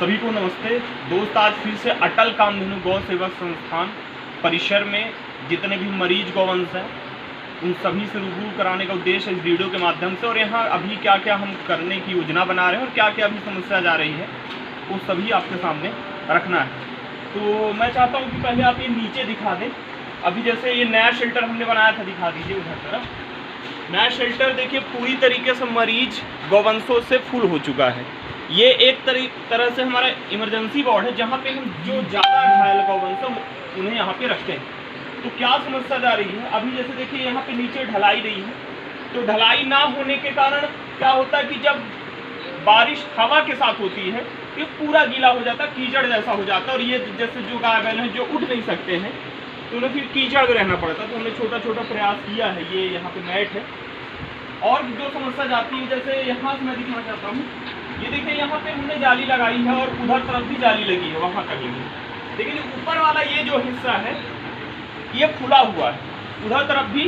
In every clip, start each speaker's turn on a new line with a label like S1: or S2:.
S1: सभी को नमस्ते दोस्त। आज फिर से अटल कामधेनु गौ सेवा संस्थान परिसर में जितने भी मरीज गौवंश हैं उन सभी से रूबरू कराने का उद्देश्य है इस वीडियो के माध्यम से। और यहाँ अभी क्या क्या हम करने की योजना बना रहे हैं और क्या क्या अभी समस्या जा रही है वो सभी आपके सामने रखना है। तो मैं चाहता हूँ कि पहले आप ये नीचे दिखा दें। अभी जैसे ये नया शेल्टर हमने बनाया था, दिखा दीजिए उधर तरफ। नया शेल्टर देखिए पूरी तरीके से मरीज गौवंशों से फुल हो चुका है। ये एक तरह से हमारा इमरजेंसी वार्ड है जहाँ पे हम जो ज़्यादा घायल गौवंश हैं उन्हें यहाँ पे रखते हैं। तो क्या समस्या जा रही है, अभी जैसे देखिए यहाँ पे नीचे ढलाई रही है, तो ढलाई ना होने के कारण क्या होता है कि जब बारिश हवा के साथ होती है ये पूरा गीला हो जाता है, कीचड़ जैसा हो जाता है। और ये जैसे जो गाय बैल हैं जो उठ नहीं सकते हैं तो उन्हें फिर कीचड़ में रहना पड़ता है। तो हमने छोटा छोटा प्रयास किया है, ये यहाँ पे मैट है। और जो समस्या जाती है जैसे यहाँ से मैं दिखाना चाहता हूँ, ये देखिए यहाँ पे हमने जाली लगाई है और उधर तरफ भी जाली लगी है, वहाँ तक लगी। लेकिन ऊपर वाला ये जो हिस्सा है ये खुला हुआ है, उधर तरफ भी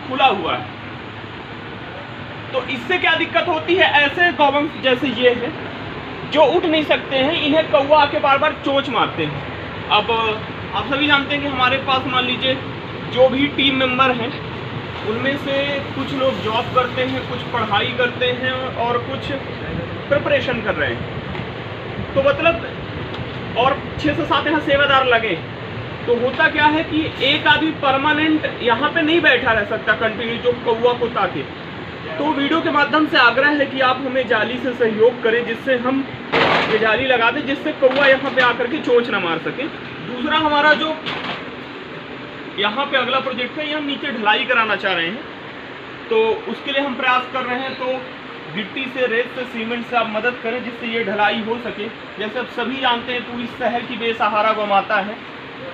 S1: खुला हुआ है। तो इससे क्या दिक्कत होती है, ऐसे गौवंश जैसे ये है जो उठ नहीं सकते हैं, इन्हें कौवा आके बार बार चोंच मारते हैं। अब आप सभी जानते हैं कि हमारे पास मान लीजिए जो भी टीम मेंबर हैं उनमें से कुछ लोग जॉब करते हैं, कुछ पढ़ाई करते हैं और कुछ प्रिपरेशन कर रहे हैं। तो मतलब और 6 से 7 यहाँ सेवादार लगे। तो होता क्या है कि एक आदमी परमानेंट यहाँ पे नहीं बैठा रह सकता कंटिन्यू जो कौवा को ताके। तो वीडियो के माध्यम से आग्रह है कि आप हमें जाली से सहयोग करें जिससे हम ये जाली लगा दें, जिससे कौवा यहाँ पे आकर के चोंच ना मार सके। दूसरा हमारा जो यहाँ पे अगला प्रोजेक्ट है, ये हम नीचे ढलाई कराना चाह रहे हैं, तो उसके लिए हम प्रयास कर रहे हैं। तो गिट्टी से, रेत से, सीमेंट से आप मदद करें जिससे ये ढलाई हो सके। जैसे आप सभी जानते हैं पूरी शहर की बेसहारा गौ माता है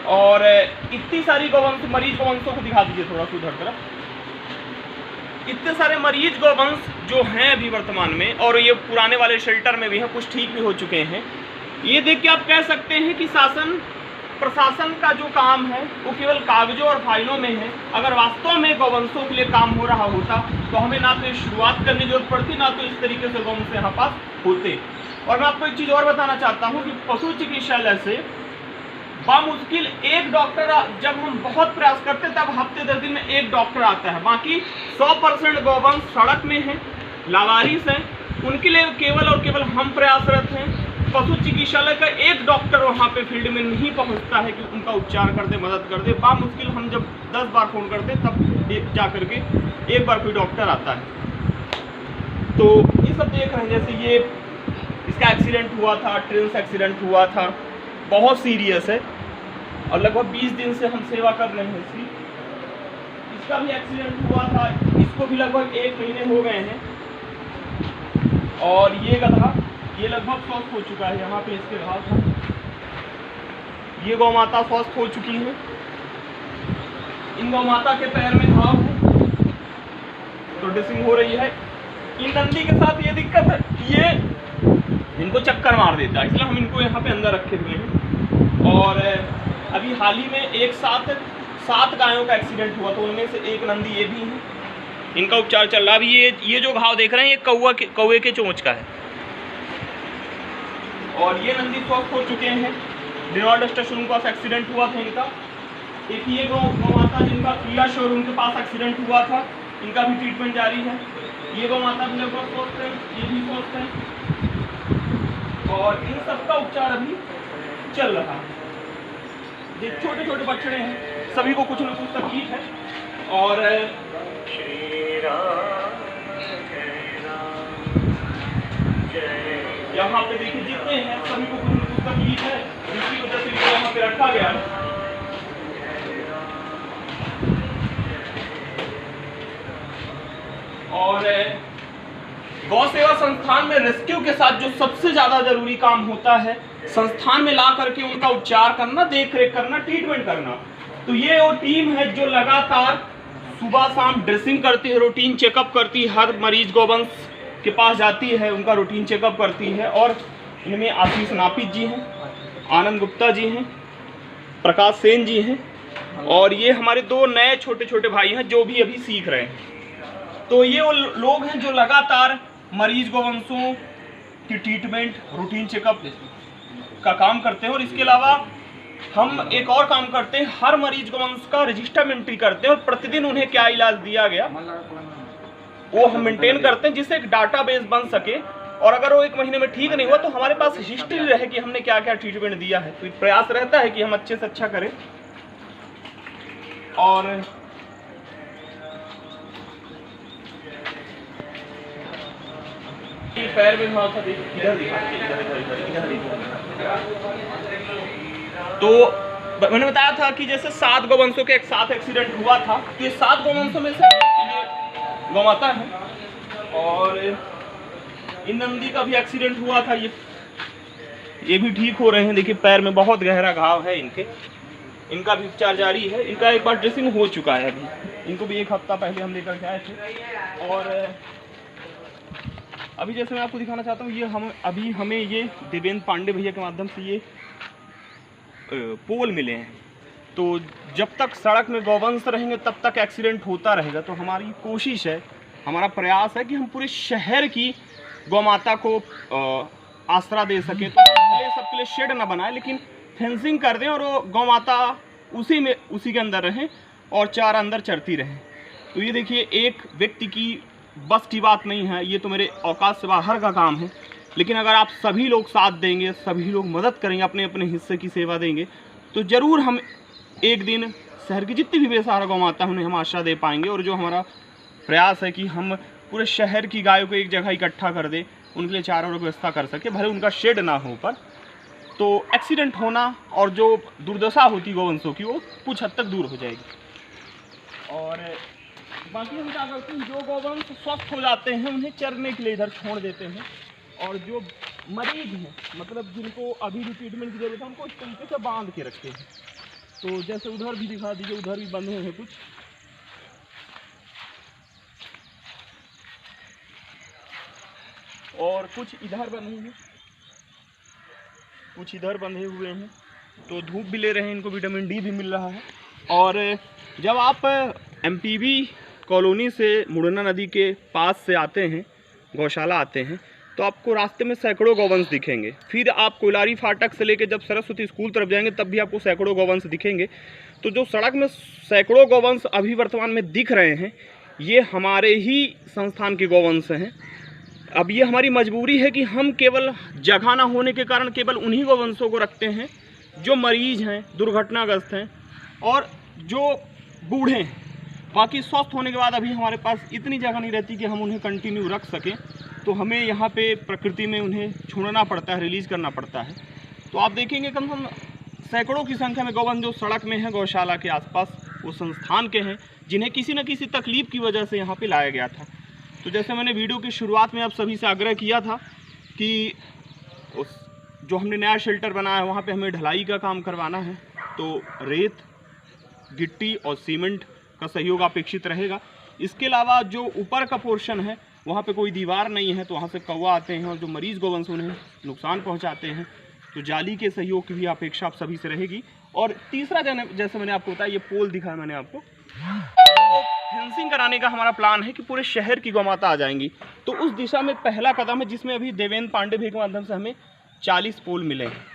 S1: और इतनी सारी गौवंश मरीज गौवंशों को दिखा दीजिए थोड़ा सा उधर तरफ। इतने सारे मरीज गौवंश जो हैं अभी वर्तमान में, और ये पुराने वाले शेल्टर में भी हैं, कुछ ठीक भी हो चुके हैं। ये देख के आप कह सकते हैं कि शासन प्रशासन का जो काम है वो केवल कागजों और फाइलों में है। अगर वास्तव में गौवंशों के लिए काम हो रहा होता तो हमें ना तो शुरुआत करने की जरूरत पड़ती, ना तो इस तरीके से गौवंश यहाँ पास होते। और मैं आपको एक चीज़ और बताना चाहता हूँ कि पशु चिकित्सालय से बामुश्किल एक डॉक्टर, जब हम बहुत प्रयास करते तब हफ्ते 10 दिन में एक डॉक्टर आता है। बाकी 100% गौवंश सड़क में है, लावारिस हैं, उनके लिए केवल और केवल हम प्रयासरत हैं। पशु चिकित्सालय का एक डॉक्टर वहाँ पे फील्ड में नहीं पहुँचता है कि उनका उपचार कर दे, मदद कर दे। बामुश्किल हम जब 10 बार फ़ोन करते तब जा करके एक बार कोई डॉक्टर आता है। तो ये सब देख रहे हैं, जैसे ये इसका एक्सीडेंट हुआ था, ट्रेन से एक्सीडेंट हुआ था, बहुत सीरियस है और लगभग 20 दिन से हम सेवा कर रहे हैं इसकी। इसका भी एक्सीडेंट हुआ था, इसको भी लगभग 1 महीने हो गए हैं। और ये गधा ये लगभग स्वस्थ हो चुका है, यहाँ पे इसके घाव था। ये गौ माता स्वस्थ हो चुकी है, इन गौ माता के पैर में घाव है तो ड्रेसिंग हो रही है। इन नंदी के साथ ये दिक्कत है, ये इनको चक्कर मार देता है, इसलिए हम इनको यहाँ पे अंदर रखे हुए हैं। और अभी हाल ही में एक साथ 7 गायों का एक्सीडेंट हुआ, तो उनमें से एक नंदी ये भी है, इनका उपचार चल रहा है। अभी ये जो घाव देख रहे हैं ये कौवे के चोंच का है। और ये नंदी स्वस्थ हो चुके हैं। रेनॉल्ड स्टेशन के पास एक्सीडेंट हुआ था इनका। एक ये गौ माता जिनका किया शोरूम के पास एक्सीडेंट हुआ था, इनका भी ट्रीटमेंट जारी है। ये गौ माता भी लगभग स्वस्थ है, ये भी स्वस्थ है और इन सबका उपचार अभी चल रहा है। ये छोटे छोटे बछड़े हैं, सभी को कुछ न कुछ तकलीफ है। और यहाँ पे देखिए जितने हैं सभी को कुछ न कुछ तकलीफ है, जिसकी वजह से इनको यहाँ पे रखा गया है। और गौ सेवा संस्थान में रेस्क्यू के साथ जो सबसे ज़्यादा जरूरी काम होता है, संस्थान में ला करके उनका उपचार करना, देख रेख करना, ट्रीटमेंट करना। तो ये वो टीम है जो लगातार सुबह शाम ड्रेसिंग करती है, रूटीन चेकअप करती है, हर मरीज गौवंश के पास जाती है, उनका रूटीन चेकअप करती है। और इनमें आशीष नापित जी हैं, आनंद गुप्ता जी हैं, प्रकाश सेन जी हैं और ये हमारे 2 नए छोटे छोटे भाई हैं जो भी अभी सीख रहे हैं। तो ये वो लोग हैं जो लगातार मरीज गौवंशों की ट्रीटमेंट, रूटीन चेकअप का काम करते हैं। और इसके अलावा हम एक और काम करते हैं, हर मरीज गौवंश का रजिस्टर में एंट्री करते हैं और प्रतिदिन उन्हें क्या इलाज दिया गया वो हम मेंटेन करते हैं, जिससे एक डाटाबेस बन सके। और अगर वो 1 महीने में ठीक नहीं हुआ तो हमारे पास हिस्ट्री रहे कि हमने क्या क्या ट्रीटमेंट दिया है। तो प्रयास रहता है कि हम अच्छे से अच्छा करें। और पैर में था, तो मैंने बताया था कि जैसे 7 गौवंशों के एक साथ एक्सीडेंट हुआ था, तो ये 7 गौवंशों में से गौमाता है। और इन नंदी का भी एक्सीडेंट हुआ था, ये भी ठीक हो रहे हैं। देखिए पैर में बहुत गहरा घाव है इनका भी उपचार जारी है। इनका एक बार ड्रेसिंग हो चुका है, अभी इनको भी 1 हफ्ता पहले हम लेकर के आए थे। और अभी जैसे मैं आपको दिखाना चाहता हूँ, ये हमें ये देवेंद्र पांडे भैया के माध्यम से ये पोल मिले हैं। तो जब तक सड़क में गौवंश रहेंगे तब तक एक्सीडेंट होता रहेगा। तो हमारी कोशिश है, हमारा प्रयास है कि हम पूरे शहर की गौमाता को आसरा दे सकें। तो भले सबके लिए शेड ना बनाए, लेकिन फेंसिंग कर दें और वो गौमाता उसी के अंदर रहें और चारा अंदर चरती रहें। तो ये देखिए, एक व्यक्ति की बस की बात नहीं है, ये तो मेरे औकात से बाहर का काम है। लेकिन अगर आप सभी लोग साथ देंगे, सभी लोग मदद करेंगे, अपने अपने हिस्से की सेवा देंगे, तो ज़रूर हम एक दिन शहर की जितनी भी बेसहारा गौमाता उन्हें हम आश्रय दे पाएंगे। और जो हमारा प्रयास है कि हम पूरे शहर की गायों को एक जगह इकट्ठा कर दें, उनके लिए चारों की व्यवस्था कर सके, भले उनका शेड ना हो पर, तो एक्सीडेंट होना और जो दुर्दशा होती गौवंशों की वो कुछ हद तक दूर हो जाएगी। और बाकी हम क्या करते हैं, जो गौवंश स्वस्थ हो जाते हैं उन्हें चरने के लिए इधर छोड़ देते हैं। और जो मरीज हैं, मतलब जिनको अभी भी ट्रीटमेंट की जरूरत है, उनको इस तरीके से बांध के रखते हैं। तो जैसे उधर भी दिखा दीजिए, उधर भी बंधे हैं कुछ, और कुछ इधर बंधे हैं, कुछ इधर बंधे हुए हैं। तो धूप भी ले रहे हैं, इनको विटामिन डी भी मिल रहा है। और जब आप एमपीवी कॉलोनी से मुड़ना नदी के पास से आते हैं, गौशाला आते हैं, तो आपको रास्ते में सैकड़ों गौवंश दिखेंगे। फिर आप कोयलारी फाटक से लेकर जब सरस्वती स्कूल तरफ जाएंगे तब भी आपको सैकड़ों गौवंश दिखेंगे। तो जो सड़क में सैकड़ों गौवंश अभी वर्तमान में दिख रहे हैं, ये हमारे ही संस्थान के गौवंश हैं। अब ये हमारी मजबूरी है कि हम केवल जगह ना होने के कारण केवल उन्हीं गौवंशों को रखते हैं जो मरीज हैं, दुर्घटनाग्रस्त हैं और जो बूढ़े हैं। बाकी स्वस्थ होने के बाद अभी हमारे पास इतनी जगह नहीं रहती कि हम उन्हें कंटिन्यू रख सकें। तो हमें यहाँ पे प्रकृति में उन्हें छोड़ना पड़ता है, रिलीज़ करना पड़ता है। तो आप देखेंगे कम से कम सैकड़ों की संख्या में गौवंश जो सड़क में हैं, गौशाला के आसपास, वो संस्थान के हैं, जिन्हें किसी न किसी तकलीफ की वजह से यहाँ पे लाया गया था। तो जैसे मैंने वीडियो की शुरुआत में आप सभी से आग्रह किया था कि उस जो हमने नया शेल्टर बनाया है वहाँ पे हमें ढलाई का काम करवाना है। तो रेत, गिट्टी और सीमेंट का सहयोग अपेक्षित रहेगा। इसके अलावा जो ऊपर का पोर्शन है वहाँ पे कोई दीवार नहीं है, तो वहाँ से कौवा आते हैं और जो मरीज गौवंश उन्हें नुकसान पहुँचाते हैं। तो जाली के सहयोग की भी अपेक्षा आप सभी से रहेगी। और तीसरा जैसे मैंने आपको बताया, ये पोल दिखाया मैंने आपको, तो फेंसिंग कराने का हमारा प्लान है कि पूरे शहर की गौमाता आ जाएंगी। तो उस दिशा में पहला कदम है, जिसमें अभी देवेंद्र पांडे भैया के माध्यम से हमें 40 पोल मिले हैं।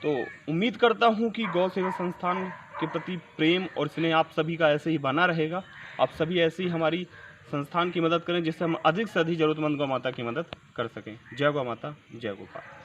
S1: तो उम्मीद करता हूँ कि गौ सेवा संस्थान के प्रति प्रेम और स्नेह आप सभी का ऐसे ही बना रहेगा। आप सभी ऐसे ही हमारी संस्थान की मदद करें, जिससे हम अधिक से अधिक जरूरतमंद गौ माता की मदद कर सकें। जय गौ माता, जय गोपाल।